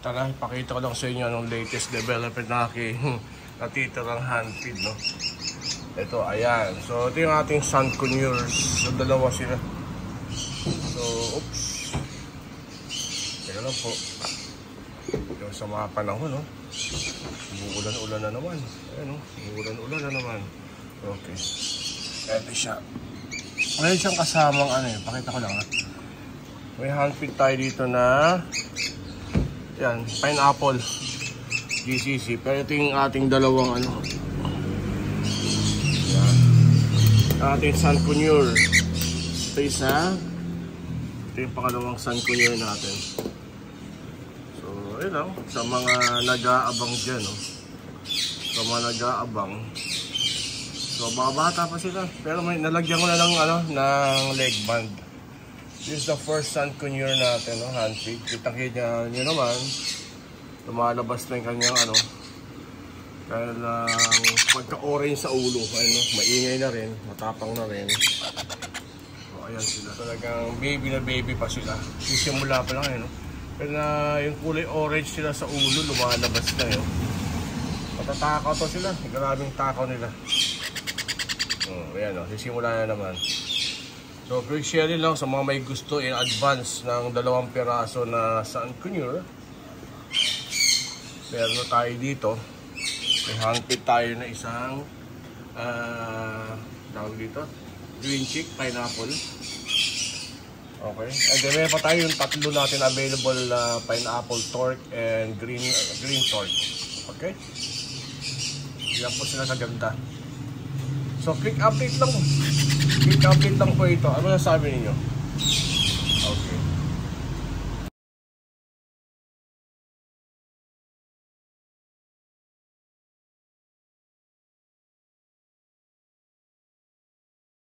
Tara, ipakita ko lang sa inyo anong latest development na aking natitirang hand feed, no? Ito, ayan. So, ito yung ating Sun Conures. So, dalawa sila. So, oops. Teka lang po. Yung sa mga panahon, no? Umuulan-ulan na naman. Ayan, no? Umuulan-ulan na naman. Okay. Ito siya. Mayroon siyang kasamang ano eh. Pakita ko lang, ha? May hand feed tayo dito na yan, pineapple GCC. Pero ito yung ating dalawang ano. Yan. Ating Sun Conure. Ito isa. Ito yung pangalawang Sun Conure natin. So, yun lang. Sa mga nag-aabang dyan, no? Sa mga nag-aabang. So, bata pa sila. Pero may nalagyan ko na lang ano, ng leg band. This is the first Sun Conure natin, no? Hand feed. Kita-kita nyo naman. Lumalabas na yung kanyang ano. Dahil pagka-orange sa ulo. Ayun, no? Maingay na rin. Matapang na rin. So, ayan sila. Talagang baby na baby pa sila. Sisimula pa lang, no? Pero yung kulay orange sila sa ulo, lumalabas na yun. Matatakaw to sila. Maraming takaw nila. Ayan, no? Sisimula na naman. So, quick sharing lang sa mga may gusto in advance ng 2 piraso na Sun Conure. Meron tayo dito. May hand feed tayo na isang tawag dito, green chick, pineapple. Okay. And then meron pa tayo yung tatlo natin available na pineapple torque and green torque. Okay. Yan po sila kaganda. So, quick update lang. Quick update lang po ito. Ano nasabi ninyo?